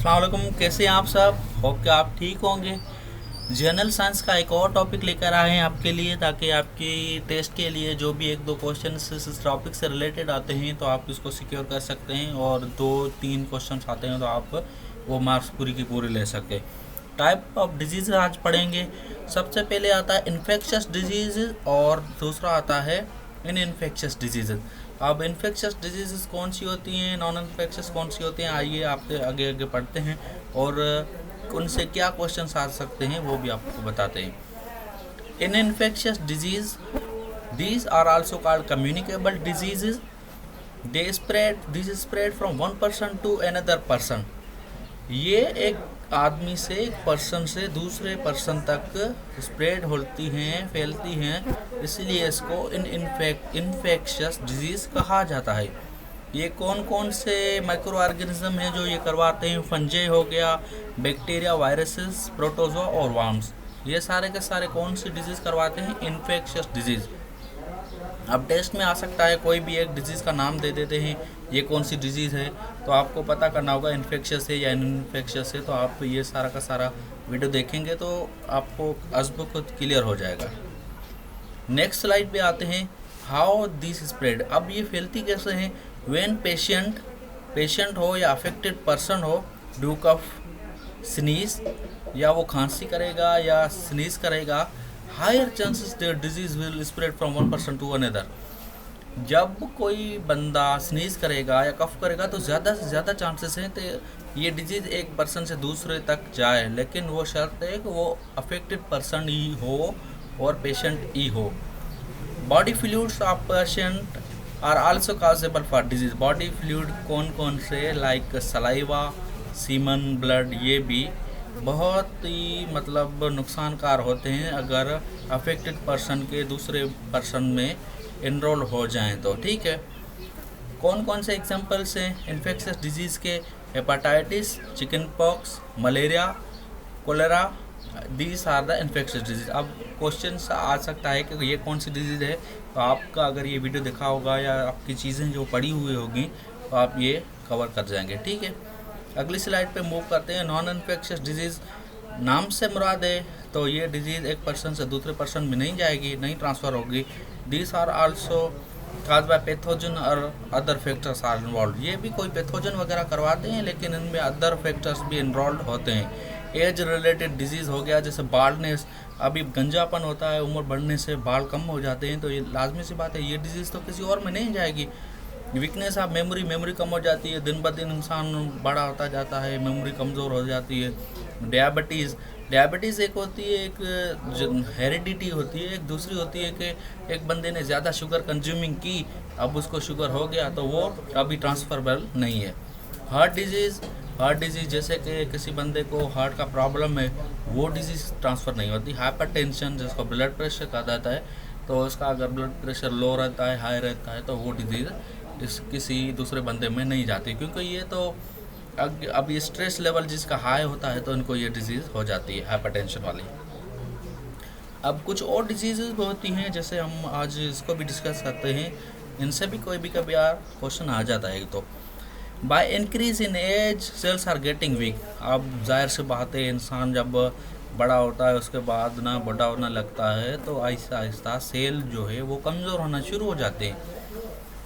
अस्सलाम वालेकुम, कैसे हैं आप सब। होप कि आप ठीक होंगे। जनरल साइंस का एक और टॉपिक लेकर आए हैं आपके लिए, ताकि आपकी टेस्ट के लिए जो भी एक दो क्वेश्चन इस टॉपिक से रिलेटेड आते हैं तो आप इसको सिक्योर कर सकते हैं, और 2-3 क्वेश्चन आते हैं तो आप वो मार्क्स पूरी की पूरी ले सकते हैं। टाइप ऑफ डिजीज़ आज पढ़ेंगे। सबसे पहले आता है इन्फेक्शस डिजीज़ और दूसरा आता है इन इन्फेक्शस डिजीज़। अब इन्फेक्शस डिजीज़ कौन सी होती हैं, नॉन इन्फेक्शस कौन सी होती हैं, आइए आपसे आगे आगे पढ़ते हैं और उनसे क्या क्वेश्चन आ सकते हैं वो भी आपको बताते हैं। इन infectious diseases these are also called communicable diseases. This spread from one person to another person. ये एक आदमी से एक पर्सन से दूसरे पर्सन तक स्प्रेड होती हैं, फैलती हैं, इसलिए इसको इन्फेक्शस डिजीज़ कहा जाता है। ये कौन कौन से माइक्रो ऑर्गेनिज्म हैं जो ये करवाते हैं। फंजे हो गया, बैक्टीरिया, वायरसेस, प्रोटोजोआ और वर्म्स। ये सारे के सारे कौन सी डिजीज़ करवाते हैं, इन्फेक्शस डिजीज़। अब टेस्ट में आ सकता है कोई भी एक डिजीज़ का नाम दे देते हैं, ये कौन सी डिजीज़ है, तो आपको पता करना होगा इन्फेक्शस है या इन्फेक्शस है। तो आप ये सारा का सारा वीडियो देखेंगे तो आपको अज़्ब खुद क्लियर हो जाएगा। नेक्स्ट स्लाइड पे आते हैं, हाउ दिस स्प्रेड। अब ये फैलती कैसे हैं। व्हेन पेशेंट हो या अफेक्टेड पर्सन हो डू कफ, स्नीज, या वो खांसी करेगा या स्नीज करेगा, higher chances that disease will spread from one person to another. जब कोई बंदा स्नीज करेगा या कफ करेगा तो ज़्यादा से ज़्यादा चांसेस हैं तो ये डिजीज़ एक पर्सन से दूसरे तक जाए, लेकिन वो शर्त है कि वो अफेक्टेड पर्सन ही हो और पेशेंट ही हो। Body fluids of patient are also causable for diseases. Body fluid कौन कौन से, लाइक सलाइवा, सीमन, ब्लड, ये भी बहुत ही नुकसानकार होते हैं अगर अफेक्टेड पर्सन के दूसरे पर्सन में इनरोल हो जाएं तो। ठीक है, कौन कौन से एग्जांपल्स हैं इन्फेक्शस डिजीज़ के। Hepatitis, chickenpox, malaria, cholera, these are the infectious disease. अब क्वेश्चन आ सकता है कि ये कौन सी डिजीज़ है, तो आपका अगर ये वीडियो देखा होगा या आपकी चीज़ें जो पड़ी हुई होगी तो आप ये कवर कर जाएंगे। ठीक है, अगली स्लाइड पे मूव करते हैं। नॉन इन्फेक्शस डिजीज़ नाम से मुराद है तो ये डिजीज़ एक पर्सन से दूसरे पर्सन में नहीं जाएगी, नहीं ट्रांसफ़र होगी। These are also cause by pathogen और अदर फैक्टर्स आर इन्वॉल्व। ये भी कोई पैथोजन वगैरह करवाते हैं, लेकिन इनमें अदर फैक्टर्स भी इन्वॉल्व होते हैं। एज रिलेटेड डिजीज़ हो गया, जैसे बाल्डनेस। अभी गंजापन होता है, उम्र बढ़ने से बाल कम हो जाते हैं, तो ये लाजमी सी बात है ये डिजीज़ तो किसी और में नहीं जाएगी। वीकनेस ऑफ मेमोरी कम हो जाती है, दिन ब दिन इंसान बड़ा होता जाता है, मेमोरी कमज़ोर हो जाती है। डायबिटीज़ एक होती है, एक हेरिडिटी होती है, एक दूसरी होती है कि एक बंदे ने ज़्यादा शुगर कंज्यूमिंग की, अब उसको शुगर हो गया तो वो अभी ट्रांसफरेबल नहीं है। हार्ट डिजीज़ जैसे कि किसी बंदे को हार्ट का प्रॉब्लम है, वो डिजीज़ ट्रांसफ़र नहीं होती। हाइपरटेंशन जिसको ब्लड प्रेशर कहा जाता है, तो उसका अगर ब्लड प्रेशर लो रहता है, हाई रहता है, तो वो डिजीज़ किसी दूसरे बंदे में नहीं जाती, क्योंकि ये तो अभी स्ट्रेस लेवल जिसका हाई होता है तो इनको ये डिजीज़ हो जाती है, हाइपरटेंशन वाली। अब कुछ और डिजीज़ होती हैं, जैसे हम आज इसको भी डिस्कस करते हैं, इनसे भी कोई भी कभी यार क्वेश्चन आ जाता है। तो by increase in age cells are getting weak. अब जाहिर से बात है, इंसान जब बड़ा होता है उसके बाद ना बड़ा होना लगता है तो आहिस्ता आहिस्ता सेल जो है वो कमज़ोर होना शुरू हो जाते हैं।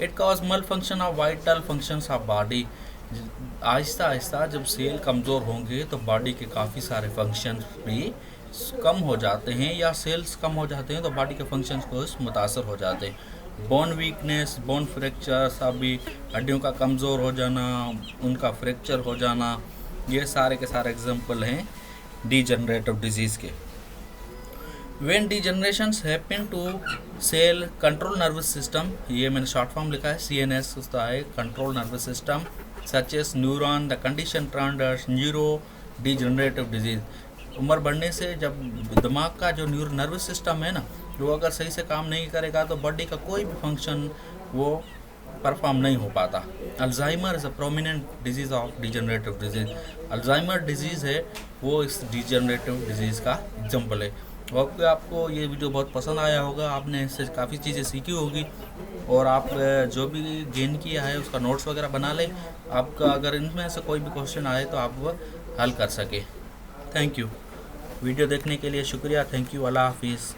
इट कॉज मल function of vital functions of body. Aahista Aahista जब सेल कमज़ोर होंगे तो बॉडी के काफ़ी सारे फंक्शंस भी कम हो जाते हैं, या सेल्स कम हो जाते हैं तो बॉडी के फंक्शंस को मुतासर हो जाते हैं। बोन वीकनेस, बोन फ्रैक्चर्स, अभी हड्डियों का कमज़ोर हो जाना, उनका फ्रैक्चर हो जाना, ये सारे के सारे एग्जांपल हैं डीजनरेटिव डिजीज़ के। When degenerations happen to cell control nervous system, ये मैंने शॉर्ट फॉर्म लिखा है CNS, उसका है control nervous system, such as neuron, the condition turned as neurodegenerative disease. उम्र बढ़ने से जब दिमाग का जो नर्वस सिस्टम है ना, वो अगर सही से काम नहीं करेगा तो बॉडी का कोई भी फंक्शन वो परफॉर्म नहीं हो पाता। Alzheimer is a prominent disease of degenerative disease. Alzheimer disease है वो इस डीजनरेटिव डिजीज़ का एग्जाम्पल है। होप कि आपको ये वीडियो बहुत पसंद आया होगा, आपने इससे काफ़ी चीज़ें सीखी होगी, और आप जो भी गेन किया है उसका नोट्स वगैरह बना लें आपका अगर इनमें से कोई भी क्वेश्चन आए तो आप वह हल कर सके। Thank you. वीडियो देखने के लिए शुक्रिया। Thank you. अल्लाह हाफिज़।